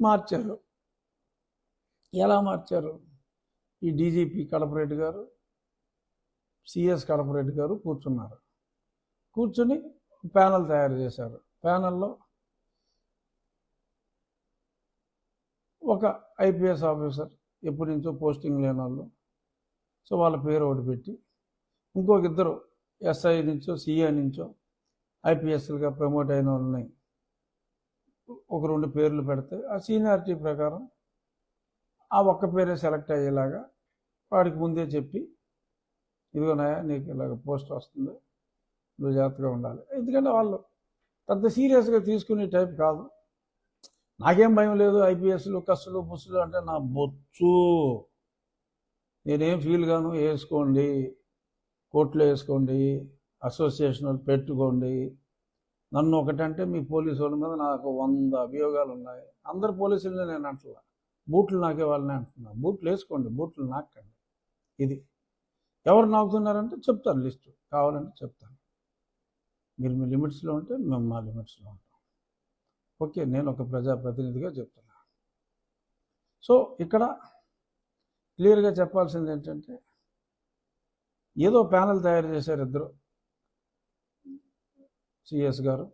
మార్చారు. ఎలా మార్చారు? ఈ డీజీపీ కడపరెడ్డి గారు, సిఎస్ కడపరెడ్డి గారు కూర్చున్నారు. కూర్చుని ప్యానల్ తయారు చేశారు. ప్యానల్లో ఒక ఐపీఎస్ ఆఫీసర్, ఎప్పటి నుంచో పోస్టింగ్ లేని వాళ్ళు, సో వాళ్ళ పేరు ఒకటి పెట్టి, ఇంకొక ఇద్దరు ఎస్ఐ నుంచో సిఐ నుంచో ఐపీఎస్లుగా ప్రమోట్ అయిన వాళ్ళని ఒక 2 పేర్లు పెడితే ఆ సీనియారిటీ ప్రకారం ఆ ఒక్క పేరే సెలెక్ట్ అయ్యేలాగా వాడికి ముందే చెప్పి, ఇదిగోనాయా నీకు ఇలాగ పోస్ట్ వస్తుంది, నువ్వు జాగ్రత్తగా ఉండాలి. ఎందుకంటే వాళ్ళు పెద్ద సీరియస్గా తీసుకునే టైప్ కాదు. నాకేం భయం లేదు, ఐపీఎస్లు కస్సులు పుస్సులు అంటే నా బొచ్చు, నేనేం ఫీల్ గాను. వేసుకోండి, కోర్టులో వేసుకోండి, అసోసియేషన్ పెట్టుకోండి. నన్ను ఒకటంటే మీ పోలీసు వాళ్ళ మీద నాకు 100 అభియోగాలు ఉన్నాయి. అందరు పోలీసులనే నేను అంటున్నా, బూట్లు నాకే వాళ్ళని అంటున్నా. బూట్లు వేసుకోండి, బూట్లు నాకండి. ఇది ఎవరు నాకుతున్నారంటే చెప్తాను, లిస్టు కావాలంటే చెప్తాను. మీరు మీ లిమిట్స్లో ఉంటే మేము మా లిమిట్స్లో ఉంటాం. ఓకే, నేను ఒక ప్రజాప్రతినిధిగా చెప్తున్నా. సో ఇక్కడ క్లియర్గా చెప్పాల్సింది ఏంటంటే, ఏదో ప్యానల్ తయారు చేశారు ఇద్దరు, సిఎస్ గారు,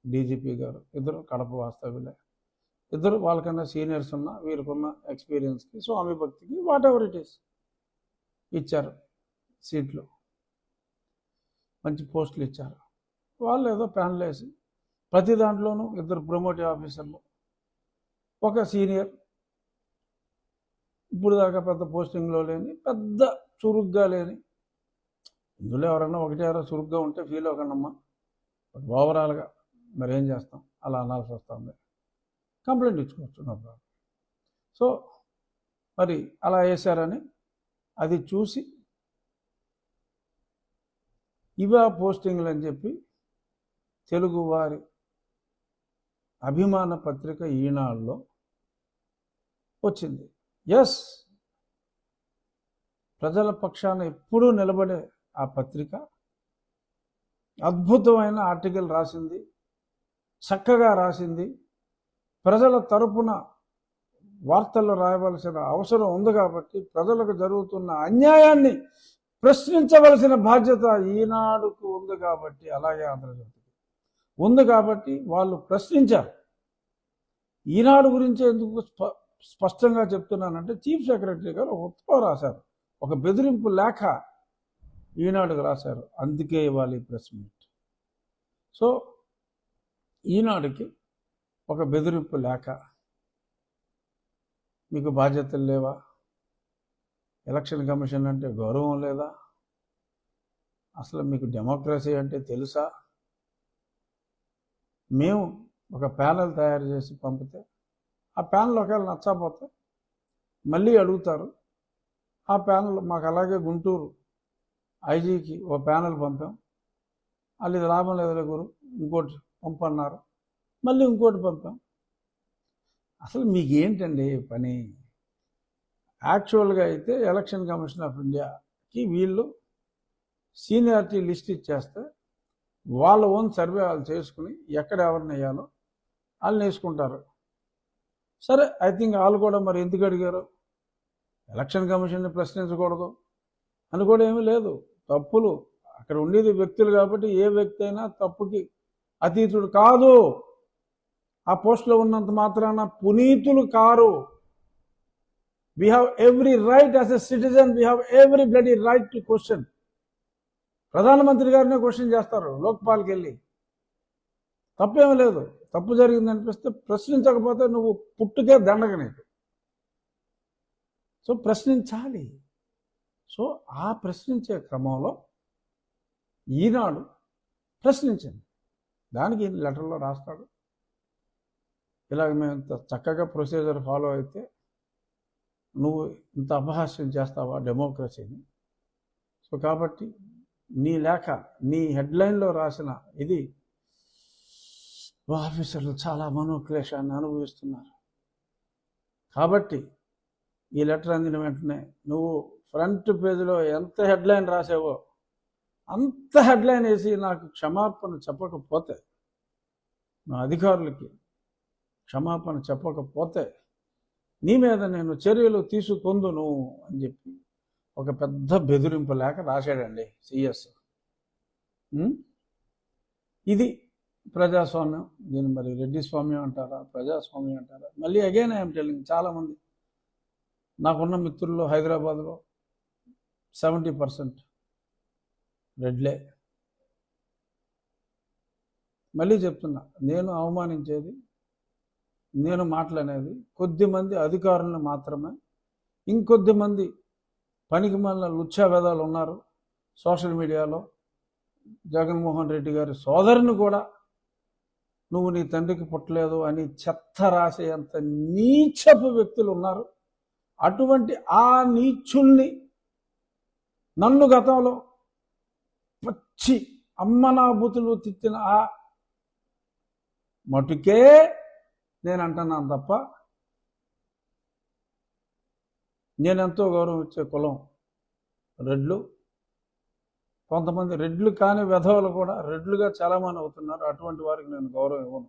డీజీపీ గారు, ఇద్దరు కడప వాస్తవ్యులే. ఇద్దరు వాళ్ళకన్నా సీనియర్స్ ఉన్న, వీరికున్న ఎక్స్పీరియన్స్కి, స్వామి భక్తికి, వాట్ ఎవర్ ఇట్ ఈస్ ఇచ్చారు. సీట్లు, మంచి పోస్టులు ఇచ్చారు. వాళ్ళు ఏదో ప్యానల్ వేసి ప్రతి దాంట్లోనూ ఇద్దరు ప్రమోటివ్ ఆఫీసర్లు, ఒక సీనియర్, ఇప్పుడు దాకా పెద్ద పోస్టింగ్లో లేని, పెద్ద చురుగ్గా లేని. ఇందులో ఎవరన్నా ఒకటి ఎవరో చురుగ్గా ఉంటే ఫీల్ అవ్వకండమ్మా, బట్ ఓవరాల్గా మరి ఏం చేస్తాం, అలా అనాల్సి వస్తుంది. కంప్లైంట్ ఇచ్చుకోవచ్చు, నో ప్రాబ్లం. సో మరి అలా వేశారని అది చూసి ఇవా పోస్టింగ్లు అని చెప్పి తెలుగువారి అభిమాన పత్రిక ఈనాడులో వచ్చింది. ఎస్, ప్రజల పక్షాన ఎప్పుడూ నిలబడే ఆ పత్రిక అద్భుతమైన ఆర్టికల్ రాసింది, చక్కగా రాసింది. ప్రజల తరపున వార్తలు రాయవలసిన అవసరం ఉంది కాబట్టి, ప్రజలకు జరుగుతున్న అన్యాయాన్ని ప్రశ్నించవలసిన బాధ్యత ఈనాడుకు ఉంది కాబట్టి, అలాగే ఆంధ్రజ్యోతికి ఉంది కాబట్టి వాళ్ళు ప్రశ్నించారు. ఈనాడు గురించి ఎందుకు స్పష్టంగా చెప్తున్నానంటే, చీఫ్ సెక్రటరీ గారు ఒక ఉత్తరం రాశారు, ఒక బెదిరింపు లేఖ ఈనాడుకు రాశారు. అందుకే ఇవాళ ఈ ప్రెస్ మీట్. సో ఈనాడుకి ఒక బెదిరింపు లేఖ, మీకు బాధ్యతలు లేవా? ఎలక్షన్ కమిషన్ అంటే గౌరవం లేదా? అసలు మీకు డెమోక్రసీ అంటే తెలుసా? మేము ఒక ప్యానెల్ తయారు చేసి పంపితే, ఆ ప్యానెల్ ఒకవేళ నచ్చకపోతే మళ్ళీ అడుగుతారు. ఆ ప్యానెల్ మాకు అలాగే గుంటూరు ఐజీకి ఓ ప్యానెల్ పంపాం, వాళ్ళు ఇది లాభం లేదులే గురు, ఇంకోటి పంపన్నారు, మళ్ళీ ఇంకోటి పంపాం. అసలు మీకు ఏంటండి పని? యాక్చువల్గా అయితే ఎలక్షన్ కమిషన్ ఆఫ్ ఇండియాకి వీళ్ళు సీనియారిటీ లిస్ట్ ఇచ్చేస్తే వాళ్ళ ఓన్ సర్వే వాళ్ళు చేసుకుని ఎక్కడ ఎవరిని వేయాలో వాళ్ళని వేసుకుంటారు. సరే, ఐ థింక్ వాళ్ళు కూడా మరి ఎందుకు అడిగారు, ఎలక్షన్ కమిషన్ని ప్రశ్నించకూడదు అని కూడా ఏమీ లేదు. తప్పులు అక్కడ ఉండేది వ్యక్తులు కాబట్టి ఏ వ్యక్తి అయినా తప్పుకి అతీతుడు కాదు. ఆ పోస్టులో ఉన్నంత మాత్రాన పునీతులు car. We have every right as a citizen, we have every bloody right to question. ప్రధానమంత్రి గారినే క్వశ్చన్ చేస్తారు లోక్పాల్కి వెళ్ళి, తప్పేమీ లేదు. తప్పు జరిగింది అనిపిస్తే ప్రశ్నించకపోతే నువ్వు పుట్టుకే దండగ నీకు. సో ప్రశ్నించాలి. సో ఆ ప్రశ్నించే క్రమంలో ఈనాడు ప్రశ్నించింది. దానికి లెటర్లో రాస్తాడు, ఇలాగ మేము ఇంత చక్కగా ప్రొసీజర్ ఫాలో అయితే నువ్వు ఇంత అపహాస్యం చేస్తావా డెమోక్రసీని? సో కాబట్టి నీ లేఖ, నీ హెడ్లైన్లో రాసిన ఇది ఆఫీసర్లు చాలా మనోక్లేశాన్ని అనుభవిస్తున్నారు. కాబట్టి ఈ లెటర్ అందిన వెంటనే నువ్వు ఫ్రంట్ పేజీలో ఎంత హెడ్లైన్ రాసావో అంత హెడ్లైన్ వేసి నాకు క్షమాపణ చెప్పకపోతే నా అధికారులకి క్షమాపణ చెప్పకపోతే నీ మీద నేను చర్యలు తీసుకొందును అని చెప్పి ఒక పెద్ద బెదిరింపు లేఖ రాశాడండి సిఎస్. ఇది ప్రజాస్వామ్యం. దీన్ని మరి రెడ్డి స్వామ్యం అంటారా, ప్రజాస్వామ్యం అంటారా? మళ్ళీ అగైన్ ఐఎమ్ టెల్లింగ్, చాలామంది నాకున్న మిత్రుల్లో హైదరాబాద్లో 70% రెడ్లే. మళ్ళీ చెప్తున్నా, నేను అవమానించేది, నేను మాట్లాడేది కొద్దిమంది అధికారులను మాత్రమే. ఇంకొద్ది మంది పనికి మళ్ళీ లుచ్చా వేదాలు ఉన్నారు సోషల్ మీడియాలో. జగన్మోహన్ రెడ్డి గారి సోదరుని కూడా నువ్వు నీ తండ్రికి పుట్టలేదు అని చెత్త రాసేంత నీచపు వ్యక్తులు ఉన్నారు. అటువంటి ఆ నీచుల్ని నన్ను గతంలో పచ్చి అమ్మనాబూతులు తిట్టిన ఆ మటుకే నేను అంటున్నాను తప్ప, నేనెంతో గౌరవం ఇచ్చే కులం రెడ్లు. కొంతమంది రెడ్లు కాని వెధవలు కూడా రెడ్లుగా చాలామంది అవుతున్నారు. అటువంటి వారికి నేను గౌరవం ఇవ్వను.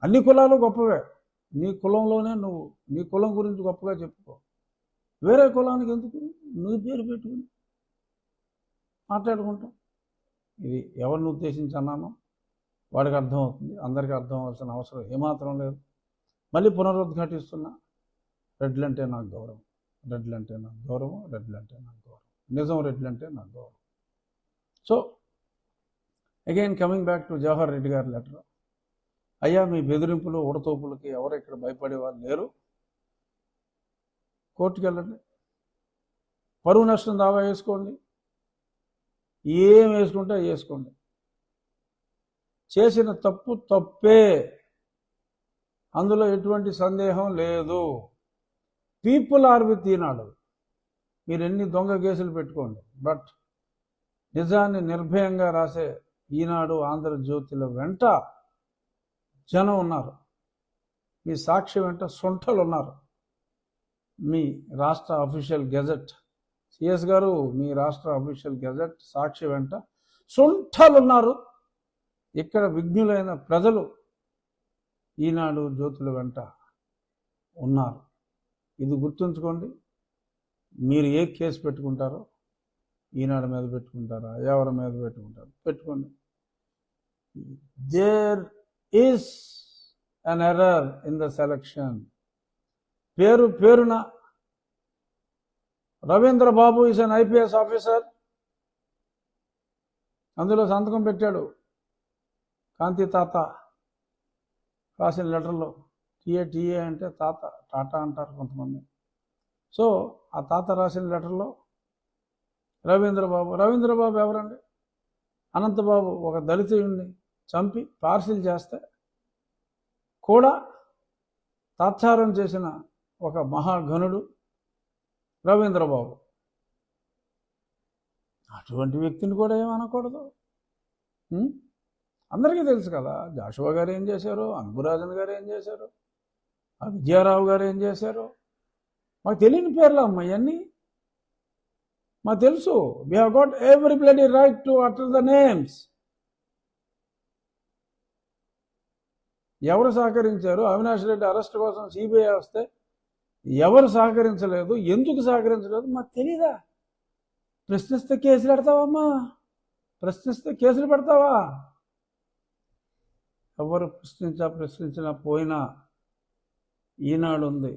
అన్ని కులాలు గొప్పవే. నీ కులంలోనే నువ్వు నీ కులం గురించి గొప్పగా చెప్పుకో. వేరే కులానికి ఎందుకు నీ పేరు పెట్టుకుని మాట్లాడుకుంటాం? ఇది ఎవరిని ఉద్దేశించి అన్నానో వాడికి అర్థమవుతుంది. అందరికీ అర్థం అవ్వాల్సిన అవసరం ఏమాత్రం లేదు. మళ్ళీ పునరుద్ఘాటిస్తున్నా, రెడ్లంటే నాకు గౌరవం, రెడ్లంటే నాకు గౌరవం, రెడ్లంటే నాకు గౌరవం, నిజం రెడ్లంటే నాకు గౌరవం. So again coming back to Jawahar Reddy గారి లెటర్. అయ్యా, మీ బెదిరింపులు ఉడతోపులకి ఎవరు ఇక్కడ భయపడే వాళ్ళు లేరు. కోర్టుకు వెళ్ళండి, పరువు నష్టం దావా వేసుకోండి, ఏం వేసుకుంటే వేసుకోండి. చేసిన తప్పు తప్పే, అందులో ఎటువంటి సందేహం లేదు. పీపుల్ ఆర్ విత్ ఈనాడు. మీరు ఎన్ని దొంగ కేసులు పెట్టుకోండి, బట్ నిజాన్ని నిర్భయంగా రాసే ఈనాడు, ఆంధ్రజ్యోతిల వెంట జనం ఉన్నారు. మీ సాక్షి వెంట సొంటలు ఉన్నారు. మీ రాష్ట్ర అఫీషియల్ గెజెట్, సిఎస్ గారు, మీ రాష్ట్ర అఫీషియల్ గెజెట్ సాక్షి వెంట సొంటలు ఉన్నారు. ఇక్కడ విజ్ఞులైన ప్రజలు ఈనాడు జ్యోతుల వెంట ఉన్నారు. ఇది గుర్తుంచుకోండి. మీరు ఏ కేసు పెట్టుకుంటారో, ఈనాడు మీద పెట్టుకుంటారా, ఎవరి మీద పెట్టుకుంటారు, పెట్టుకోండి. There is an error in the selection. పేరున Ravindra Babu is an IPS officer. అందులో సంతకం పెట్టాడు కాంతి తాత రాసిన లెటర్లో. టీఏ అంటే తాత, టాటా అంటారు కొంతమంది. సో ఆ తాత రాసిన లెటర్లో రవీంద్రబాబు ఎవరండి? అనంతబాబు ఒక దళితుడిని చంపి పార్సిల్ చేస్తే కూడా తాత్సారం చేసిన ఒక మహాఘనుడు రవీంద్రబాబు. అటువంటి వ్యక్తిని కూడా ఏమనకూడదు. అందరికీ తెలుసు కదా, జాషువా గారు ఏం చేశారు, అంబురాజన్ గారు ఏం చేశారు, ఆ విజయారావు గారు ఏం చేశారు. మాకు తెలియని పేర్లు అమ్మ ఇవన్నీ. మాకు తెలుసు. We have got every bloody right to utter the names. ఎవరు సహకరించారు? అవినాష్ రెడ్డి అరెస్ట్ కోసం సిబిఐ వస్తే ఎవరు సహకరించలేదు, ఎందుకు సహకరించలేదు మాకు తెలీదా? ప్రశ్నిస్తే కేసులు పెడతావమ్మా, ప్రశ్నిస్తే కేసులు పెడతావా? ఎవరు ప్రశ్నించినా పోయినా ఈనాడు ఉంది,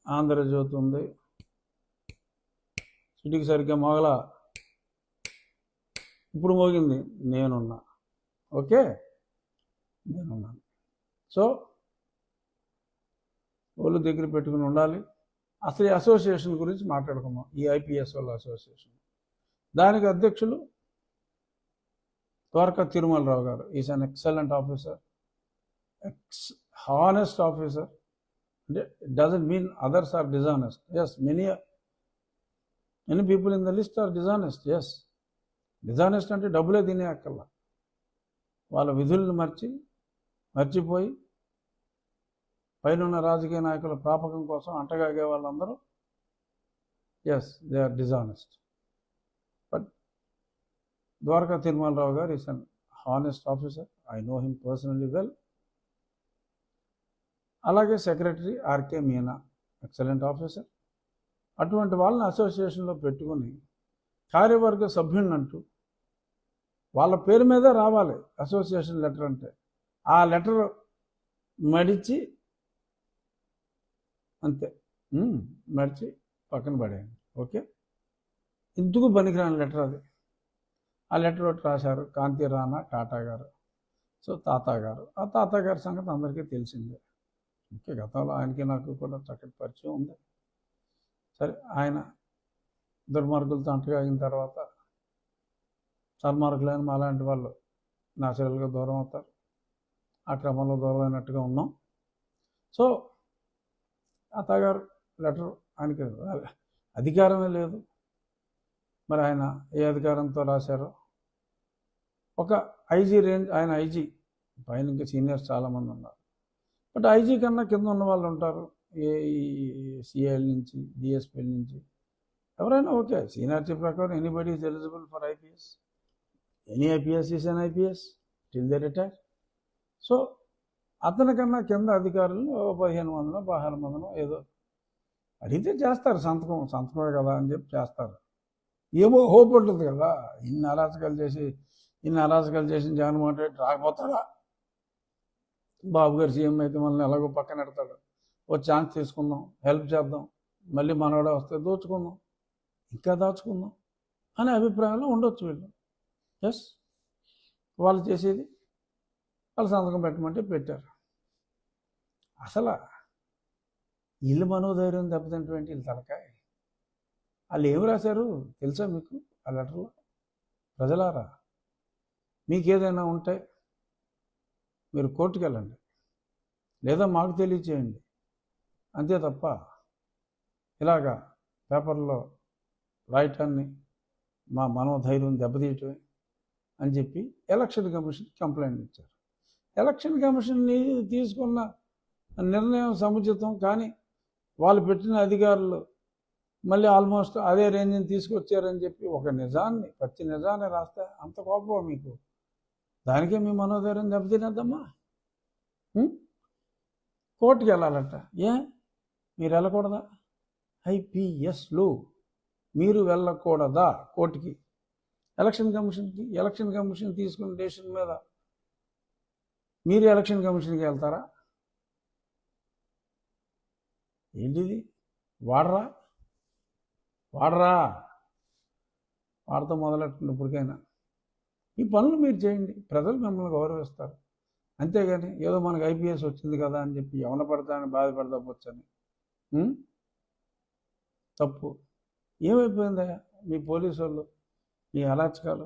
ఆంధ్రజ్యోతి ఉంది. సిటీకి సరిగ్గా మోగలా, ఇప్పుడు మోగింది. నేనున్నా, ఓకే, నేనున్నాను. సో వాళ్ళు దగ్గర పెట్టుకుని ఉండాలి. అసలు ఈ అసోసియేషన్ గురించి మాట్లాడుకున్నాం, ఈ ఐపీఎస్ వాళ్ళ అసోసియేషన్. దానికి అధ్యక్షులు Dwaraka Tirumala Rao garu. Is an excellent officer, honest officer. అంటే it doesn't mean others are dishonest. Yes, many people in the list are dishonest. Yes, dishonest అంటే డబ్బులే తినే అక్కర్లా. వాళ్ళ విధులను మర్చిపోయి పైన రాజకీయ నాయకుల ప్రాపకం కోసం అంటగాగే వాళ్ళందరూ yes, they are dishonest. But Dwaraka Tirumala Rao garu is an honest officer. I know him personally well. అలాగే secretary R K Meena, excellent officer. అటువంటి వాళ్ళని అసోసియేషన్లో పెట్టుకుని కార్యవర్గ సభ్యునంటూ వాళ్ళ పేరు మీదే రావాలి అసోసియేషన్ లెటర్ అంటే. ఆ లెటర్ మడిచి అంతే, మడిచి పక్కన పడేయండి. ఓకే, ఇందుకు పనికిరాని లెటర్ అది. ఆ లెటర్ ఒకటి రాశారు కాంతి రాణా టాటా గారు. సో తాత గారు, ఆ తాత గారి సంగతి అందరికీ తెలిసిందే. ఓకే, గతంలో ఆయనకి నాకు కూడా చక్కటి పరిచయం ఉంది. సరే, ఆయన దుర్మార్గులతో అంటగాగిన తర్వాత సన్మార్గులైన మా లాంటి వాళ్ళు న్యాచురల్గా దూరం అవుతారు. ఆ క్రమంలో దూరం అయినట్టుగా ఉన్నాం. సో తాతగారు లెటర్, ఆయనకి అధికారమే లేదు. మరి ఆయన ఏ అధికారంతో రాశారో. ఒక ఐజీ రేంజ్, ఆయన ఐజీ, పైన ఇంకా సీనియర్స్ చాలామంది ఉన్నారు. బట్ ఐజీ కన్నా కింద ఉన్న వాళ్ళు ఉంటారు, సిఐల నుంచి, డిఎస్పీల నుంచి, ఎవరైనా ఓకే. సీనియారిటీ ప్రకారం anybody is eligible for IPS. Any IPS is an IPS till they retire. So అతనికన్నా కింద అధికారులు 15 మందినో 16 మందినో ఏదో అడిగితే చేస్తారు, సంతకమే కదా అని చెప్పి చేస్తారు. ఏమో హోప్ ఉంటుంది కదా, ఇన్ని అరాచకాలు చేసి జగన్మోహన్ రెడ్డి రాకపోతాడా, బాబు గారు సీఎం అయితే మనల్ని ఎలాగో పక్కన పెడతాడు, ఓ ఛాన్స్ తీసుకుందాం, హెల్ప్ చేద్దాం, మళ్ళీ మనవాడే వస్తే దోచుకుందాం, ఇంకా దాచుకుందాం అనే అభిప్రాయంలో ఉండొచ్చు వీళ్ళు. ఎస్, వాళ్ళు చేసేది వాళ్ళు సంతకం పెట్టమంటే పెట్టారు. అసలు వీళ్ళు మనోధైర్యం దెబ్బతింటువంటి వీళ్ళు తలకాయ. వాళ్ళు ఏమి రాశారు తెలుసా మీకు ఆ లెటర్లో? ప్రజలారా, మీకు ఏదైనా ఉంటే మీరు కోర్టుకు వెళ్ళండి, లేదా మాకు తెలియచేయండి, అంతే తప్ప ఇలాగా పేపర్లో రాయటాన్ని మా మనోధైర్యం దెబ్బతీయటమే అని చెప్పి ఎలక్షన్ కమిషన్ కంప్లైంట్ ఇచ్చారు. ఎలక్షన్ కమిషన్ని తీసుకున్న నిర్ణయం సముచితం, కానీ వాళ్ళు పెట్టిన అధికారులు మళ్ళీ ఆల్మోస్ట్ అదే రేంజ్ని తీసుకొచ్చారని చెప్పి ఒక నిజాన్ని, ప్రతి నిజాన్ని రాస్తే అంత కోపం మీకు? దానికే మీ మనోధైర్యం దెబ్బతినేద్దమ్మా. కోర్టుకి వెళ్ళాలట. మీరు వెళ్ళకూడదా? ఐపీఎస్లు మీరు వెళ్ళకూడదా కోర్టుకి, ఎలక్షన్ కమిషన్కి? ఎలక్షన్ కమిషన్ తీసుకున్న డెసిషన్ మీద మీరు ఎలక్షన్ కమిషన్కి వెళ్తారా? ఏంటిది? వాడరా వాడతో మొదలెట్టండి ఇప్పటికైనా. ఈ పనులు మీరు చేయండి, ప్రజలు మిమ్మల్ని గౌరవిస్తారు. అంతేగాని ఏదో మనకు ఐపీఎస్ వచ్చింది కదా అని చెప్పి ఎవన పడతానని బాధపడతా పోవచ్చని తప్పు. ఏమైపోయిందా మీ పోలీసు వాళ్ళు, మీ అరాచకాలు?